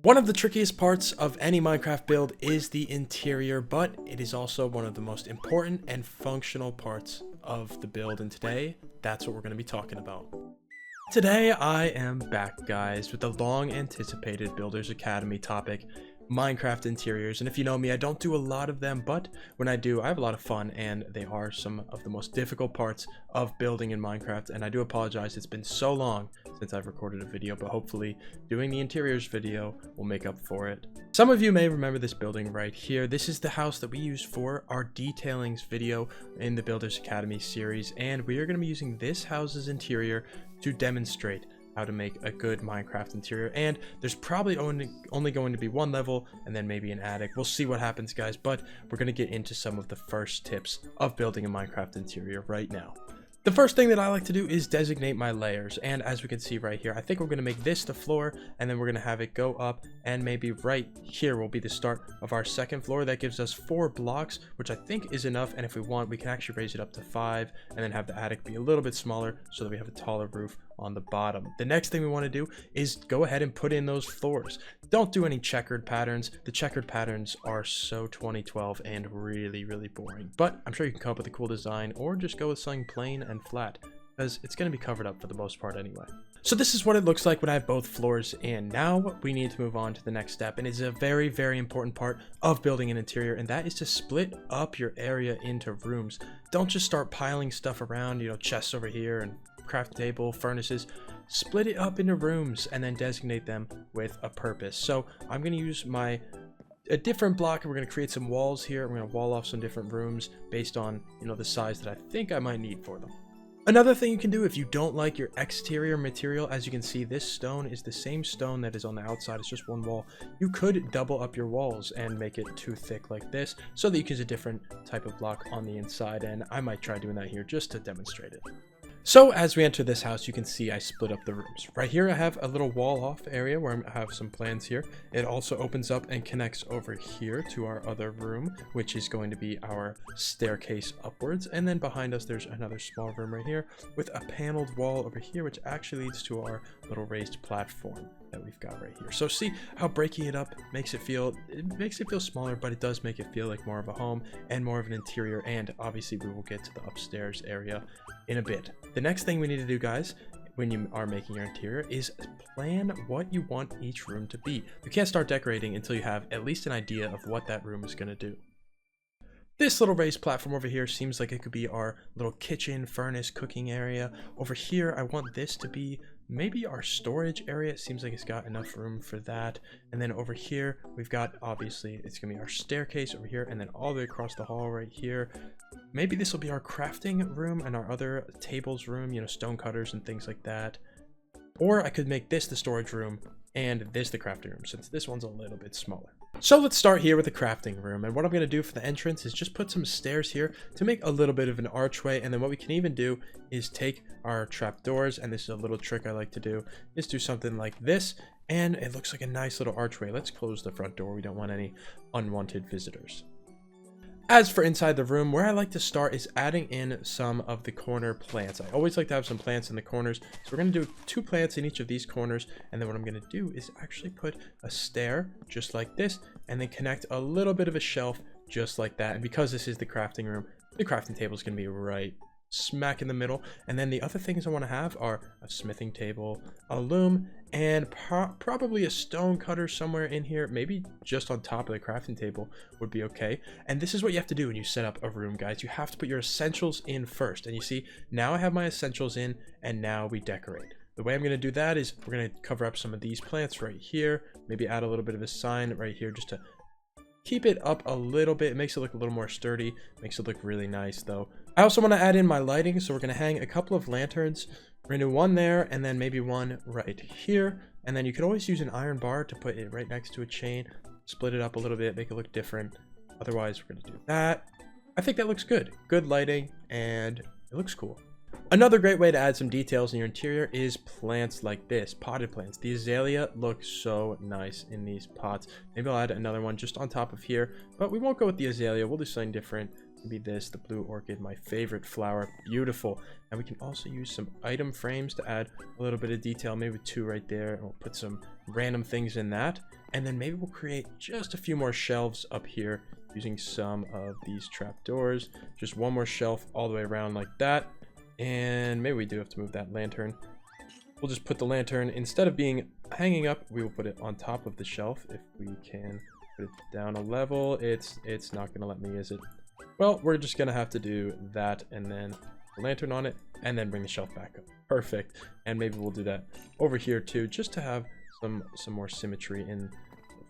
One of the trickiest parts of any Minecraft build is the interior, but it is also one of the most important and functional parts of the build, and today, that's what we're going to be talking about. Today, I am back, guys, with the long-anticipated Builders Academy topic, Minecraft interiors. And if you know me, I don't do a lot of them, but when I do, I have a lot of fun, and they are some of the most difficult parts of building in Minecraft. And I do apologize, it's been so long since I've recorded a video, but hopefully doing the interiors video will make up for it. Some of you may remember this building right here. This is the house that we used for our detailings video in the Builders Academy series, and we are going to be using this house's interior to demonstrate how to make a good Minecraft interior. And there's probably only going to be one level and then maybe an attic. We'll see what happens, guys, but we're going to get into some of the first tips of building a Minecraft interior right now. The first thing that I like to do is designate my layers, and as we can see right here, I think we're going to make this the floor, and then we're going to have it go up, and maybe right here will be the start of our second floor. That gives us 4 blocks, which I think is enough, and if we want, we can actually raise it up to 5, and then have the attic be a little bit smaller so that we have a taller roof on the bottom. The next thing we want to do is go ahead and put in those floors. Don't do any checkered patterns. The checkered patterns are so 2012 and really boring, but I'm sure you can come up with a cool design, or just go with something plain and flat, because it's going to be covered up for the most part anyway. So this is what it looks like when I have both floors in. Now we need to move on to the next step, and it's a very important part of building an interior, and that is to split up your area into rooms. Don't just start piling stuff around, you know, chests over here and craft table, furnaces. Split it up into rooms and then designate them with a purpose. So I'm going to use a different block, and we're going to create some walls here. We're going to wall off some different rooms based on, you know, the size that I think I might need for them. Another thing you can do if you don't like your exterior material, as you can see, this stone is the same stone that is on the outside. It's just one wall. You could double up your walls and make it too thick like this, so that you can use a different type of block on the inside, and I might try doing that here just to demonstrate it. So as we enter this house, you can see I split up the rooms. Right here I have a little wall off area where I have some plants here. It also opens up and connects over here to our other room, which is going to be our staircase upwards. And then behind us there's another small room right here with a paneled wall over here, which actually leads to our little raised platform that we've got right here. So see how breaking it up makes it feel smaller, but it does make it feel like more of a home and more of an interior. And obviously we will get to the upstairs area in a bit. The next thing we need to do, guys, when you are making your interior is plan what you want each room to be. You can't start decorating until you have at least an idea of what that room is going to do. This little raised platform over here seems like it could be our little kitchen, furnace, cooking area. Over here, I want this to be maybe our storage area. It seems like it's got enough room for that. And then over here, we've got, obviously, it's going to be our staircase over here, and then all the way across the hall right here. Maybe this will be our crafting room and our other tables room, you know, stone cutters and things like that. Or I could make this the storage room and this the crafting room, since this one's a little bit smaller. So let's start here with the crafting room, and what I'm going to do for the entrance is just put some stairs here to make a little bit of an archway. And then what we can even do is take our trapdoors, and this is a little trick I like to do, is do something like this, and it looks like a nice little archway. Let's close the front door. We don't want any unwanted visitors. As for inside the room, where I like to start is adding in some of the corner plants. I always like to have some plants in the corners, so we're going to do 2 plants in each of these corners. And then what I'm going to do is actually put a stair just like this, and then connect a little bit of a shelf just like that. And because this is the crafting room, the crafting table is going to be right smack in the middle. And then the other things I want to have are a smithing table, a loom, and probably a stone cutter somewhere in here. Maybe just on top of the crafting table would be okay. And this is what you have to do when you set up a room, guys. You have to put your essentials in first. And you see, now I have my essentials in, and now we decorate. The way I'm going to do that is we're going to cover up some of these plants right here, maybe add a little bit of a sign right here just to keep it up a little bit. It makes it look a little more sturdy, makes it look really nice though. I also want to add in my lighting, so we're going to hang a couple of lanterns. We're going to do one there, and then maybe one right here. And then you could always use an iron bar to put it right next to a chain, split it up a little bit, make it look different. Otherwise, we're going to do that. I think that looks good. Good lighting, and it looks cool. Another great way to add some details in your interior is plants like this, potted plants. The azalea looks so nice in these pots. Maybe I'll add another one just on top of here, but we won't go with the azalea. We'll do something different. Maybe this, the blue orchid, my favorite flower. Beautiful. And we can also use some item frames to add a little bit of detail, maybe 2 right there. And we'll put some random things in that. And then maybe we'll create just a few more shelves up here using some of these trapdoors. Just one more shelf all the way around like that. And maybe we do have to move that lantern. We'll just put the lantern, instead of being hanging up, we will put it on top of the shelf. If we can put it down a level, it's not gonna let me, is it? Well, we're just gonna have to do that, and then the lantern on it, and then bring the shelf back up. Perfect. And maybe we'll do that over here too, just to have some more symmetry in the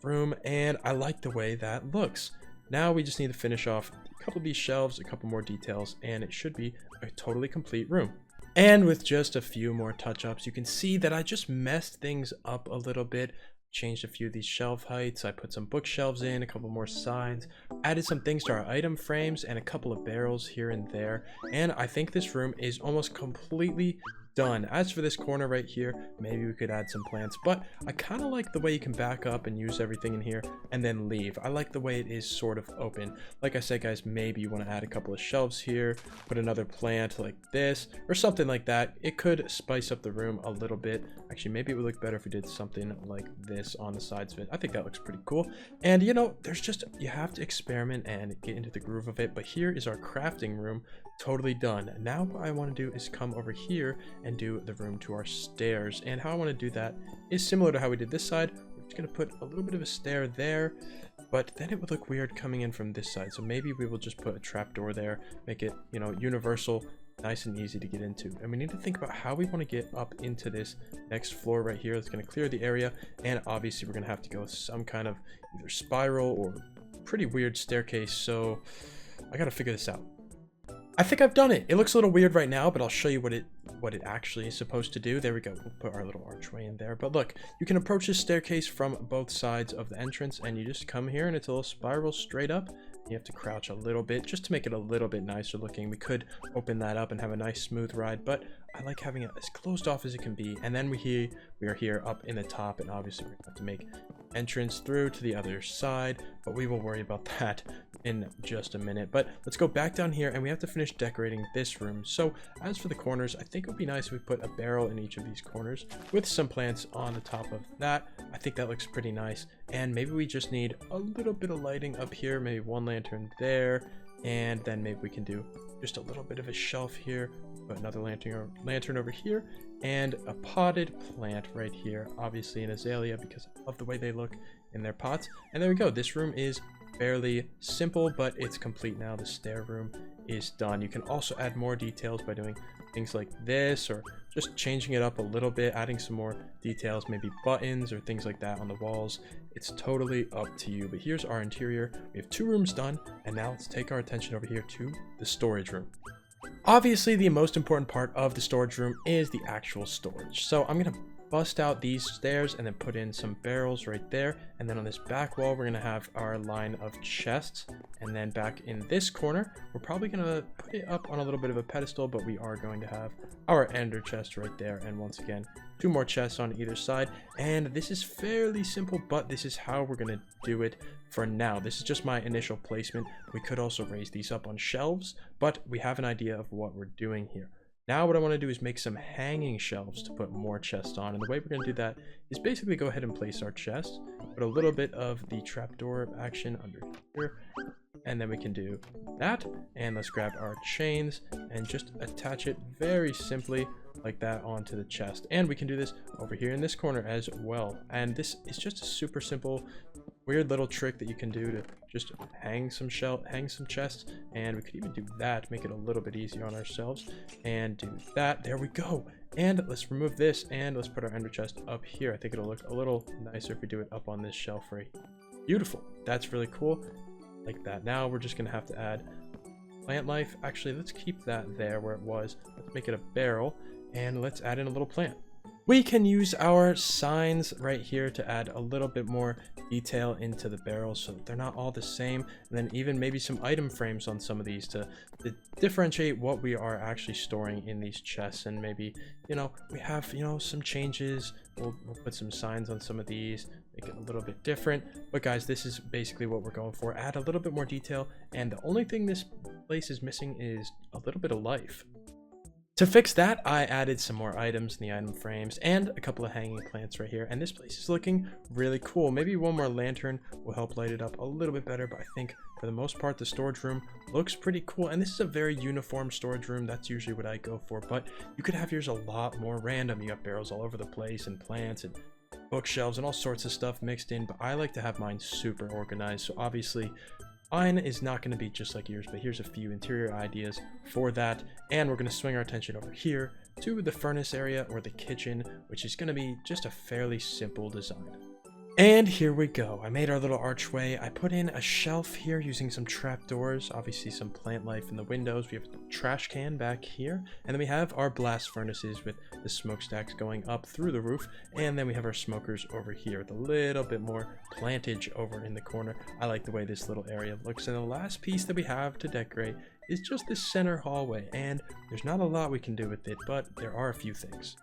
room. And I like the way that looks. Now we just need to finish off a couple of these shelves, a couple more details, and it should be a totally complete room. And with just a few more touch-ups, you can see that I just messed things up a little bit. Changed a few of these shelf heights. I put some bookshelves in, a couple more signs, added some things to our item frames, and a couple of barrels here and there. And I think this room is almost completely done. As for this corner right here, maybe we could add some plants, but I kind of like the way you can back up and use everything in here and then leave. I like the way it is sort of open. Like I said, guys, maybe you want to add a couple of shelves here, put another plant like this or something like that. It could spice up the room a little bit. Actually, maybe it would look better if we did something like this on the sides of it. I think that looks pretty cool. And you know, you have to experiment and get into the groove of it. But here is our crafting room, totally done. Now what I want to do is come over here and do the room to our stairs. And how I want to do that is similar to how we did this side. We're just going to put a little bit of a stair there, but then it would look weird coming in from this side. So maybe we will just put a trapdoor there, make it, you know, universal, nice and easy to get into. And we need to think about how we want to get up into this next floor right here. That's going to clear the area. And obviously we're going to have to go with some kind of either spiral or pretty weird staircase. So I got to figure this out. I think I've done it. It looks a little weird right now, but I'll show you what it actually is supposed to do. There we go. We'll put our little archway in there. But look, you can approach this staircase from both sides of the entrance, and you just come here and it's a little spiral straight up. You have to crouch a little bit just to make it a little bit nicer looking. We could open that up and have a nice smooth ride, but I like having it as closed off as it can be. And then we are here up in the top, and obviously we're going to have to make entrance through to the other side, but we will worry about that in just a minute. But let's go back down here, and we have to finish decorating this room. So as for the corners, I think it would be nice if we put a barrel in each of these corners with some plants on the top of that. I think that looks pretty nice. And maybe we just need a little bit of lighting up here, maybe one lantern there, and then maybe we can do just a little bit of a shelf here, put another lantern over here, and a potted plant right here, obviously an azalea because I love the way they look in their pots. And there we go. This room is fairly simple, but it's complete now. The stair room is done. You can also add more details by doing things like this, or just changing it up a little bit, adding some more details, maybe buttons or things like that on the walls. It's totally up to you. But here's our interior. We have 2 rooms done, and now let's take our attention over here to the storage room. Obviously, the most important part of the storage room is the actual storage. So I'm going to bust out these stairs and then put in some barrels right there. And then on this back wall, we're going to have our line of chests. And then back in this corner, we're probably going to put it up on a little bit of a pedestal, but we are going to have our ender chest right there. And once again, 2 more chests on either side. And this is fairly simple, but this is how we're going to do it for now. This is just my initial placement. We could also raise these up on shelves, but we have an idea of what we're doing here. Now what I want to do is make some hanging shelves to put more chests on. And the way we're going to do that is basically go ahead and place our chests, put a little bit of the trapdoor action under here, and then we can do that. And let's grab our chains and just attach it very simply like that onto the chest. And we can do this over here in this corner as well. And this is just a super simple, weird little trick that you can do to just hang some chests. And we could even do that, make it a little bit easier on ourselves, and do that. There we go. And let's remove this, and let's put our ender chest up here. I think it'll look a little nicer if we do it up on this shelf right here. Beautiful. That's really cool. Like that. Now we're just gonna have to add plant life. Actually, let's keep that there where it was. Let's make it a barrel, and let's add in a little plant. We can use our signs right here to add a little bit more detail into the barrels so that they're not all the same. And then even maybe some item frames on some of these to differentiate what we are actually storing in these chests. And maybe, you know, we have, you know, some changes. We'll put some signs on some of these, make it a little bit different. But guys, this is basically what we're going for. Add a little bit more detail. And the only thing this place is missing is a little bit of life. To fix that, I added some more items in the item frames and a couple of hanging plants right here. And this place is looking really cool. Maybe one more lantern will help light it up a little bit better, but I think for the most part, the storage room looks pretty cool. And this is a very uniform storage room. That's usually what I go for, but you could have yours a lot more random. You got barrels all over the place and plants and bookshelves and all sorts of stuff mixed in, but I like to have mine super organized. So obviously mine is not going to be just like yours, but here's a few interior ideas for that. And we're going to swing our attention over here to the furnace area or the kitchen, which is going to be just a fairly simple design. And here we go. I made our little archway. I put in a shelf here using some trapdoors, obviously some plant life in the windows. We have the trash can back here, and then we have our blast furnaces with the smokestacks going up through the roof, and then we have our smokers over here with a little bit more plantage over in the corner. I like the way this little area looks. And the last piece that we have to decorate is just this center hallway, and there's not a lot we can do with it, but there are a few things.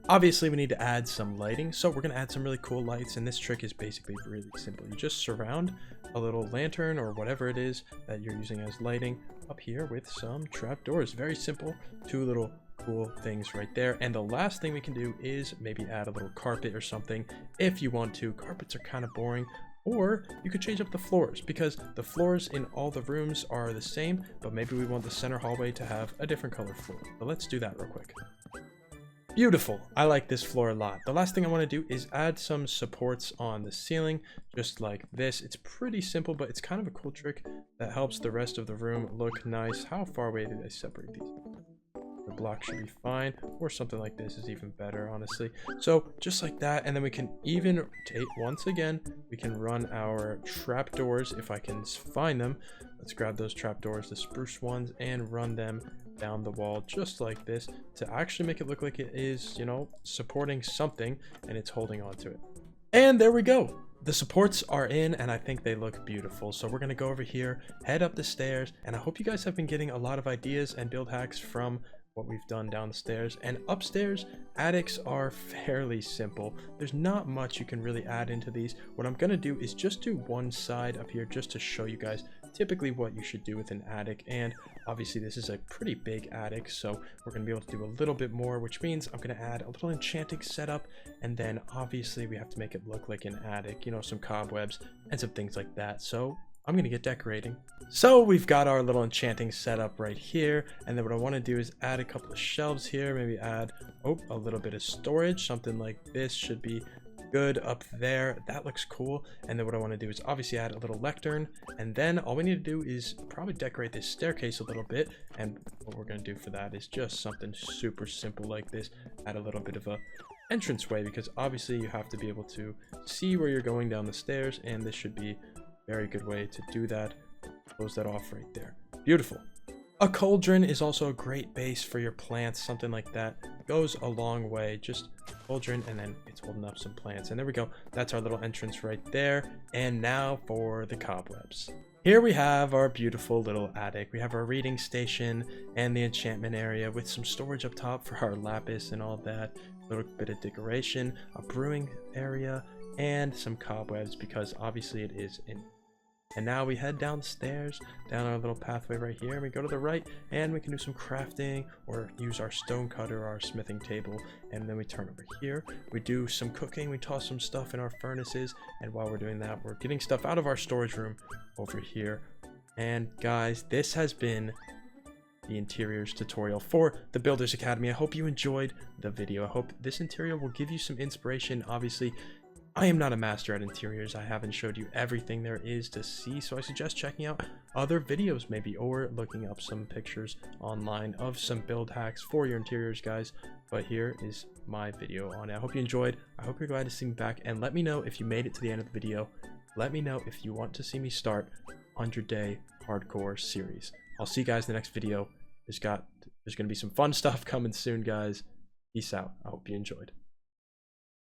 Obviously, we need to add some lighting, so we're going to add some really cool lights, and this trick is basically really simple. You just surround a little lantern or whatever it is that you're using as lighting up here with some trapdoors. Very simple, two little cool things right there. And the last thing we can do is maybe add a little carpet or something if you want to. Carpets are kind of boring. Or you could change up the floors, because the floors in all the rooms are the same, but maybe we want the center hallway to have a different color floor. So let's do that real quick. Beautiful. I like this floor a lot. The last thing I want to do is add some supports on the ceiling, just like this. It's pretty simple, but it's kind of a cool trick that helps the rest of the room look nice. How far away did I separate these? The block should be fine, or something like this is even better, honestly. So just like that, and then we can even take, once again, we can run our trapdoors if I can find them. Let's grab those trapdoors, the spruce ones, and run them down the wall just like this to actually make it look like it is, you know, supporting something and it's holding on to it. And there we go. The supports are in, and I think they look beautiful. So we're going to go over here, head up the stairs, and I hope you guys have been getting a lot of ideas and build hacks from what we've done downstairs. And upstairs, attics are fairly simple. There's not much you can really add into these. What I'm going to do is just do one side up here just to show you guys typically what you should do with an attic. And obviously this is a pretty big attic, so we're going to be able to do a little bit more, which means I'm going to add a little enchanting setup, and then obviously we have to make it look like an attic, you know, some cobwebs and some things like that. So I'm going to get decorating. So we've got our little enchanting setup right here, and then what I want to do is add a couple of shelves here, maybe add a little bit of storage. Something like this should be good up there. That looks cool. And then what I want to do is obviously add a little lectern, and then all we need to do is probably decorate this staircase a little bit. And what we're going to do for that is just something super simple like this. Add a little bit of a entranceway, because obviously you have to be able to see where you're going down the stairs, and this should be a very good way to do that. Close that off right there. Beautiful. A cauldron is also a great base for your plants. Something like that goes a long way. Just cauldron, and then it's holding up some plants. And there we go. That's our little entrance right there. And now for the cobwebs. Here we have our beautiful little attic. We have our reading station and the enchantment area with some storage up top for our lapis and all that. A little bit of decoration, a brewing area, and some cobwebs, because obviously it is in. And now we head downstairs, down our little pathway right here, and we go to the right, and we can do some crafting or use our stone cutter or our smithing table. And then we turn over here, we do some cooking, we toss some stuff in our furnaces, and while we're doing that, we're getting stuff out of our storage room over here. And guys, this has been the interiors tutorial for the Builders Academy. I hope you enjoyed the video. I hope this interior will give you some inspiration. Obviously, I am not a master at interiors. I haven't showed you everything there is to see, so I suggest checking out other videos maybe, or looking up some pictures online of some build hacks for your interiors, guys. But here is my video on it. I hope you enjoyed. I hope you're glad to see me back, and let me know if you made it to the end of the video. Let me know if you want to see me start 100-day hardcore series. I'll see you guys in the next video. There's going to be some fun stuff coming soon, guys. Peace out. I hope you enjoyed.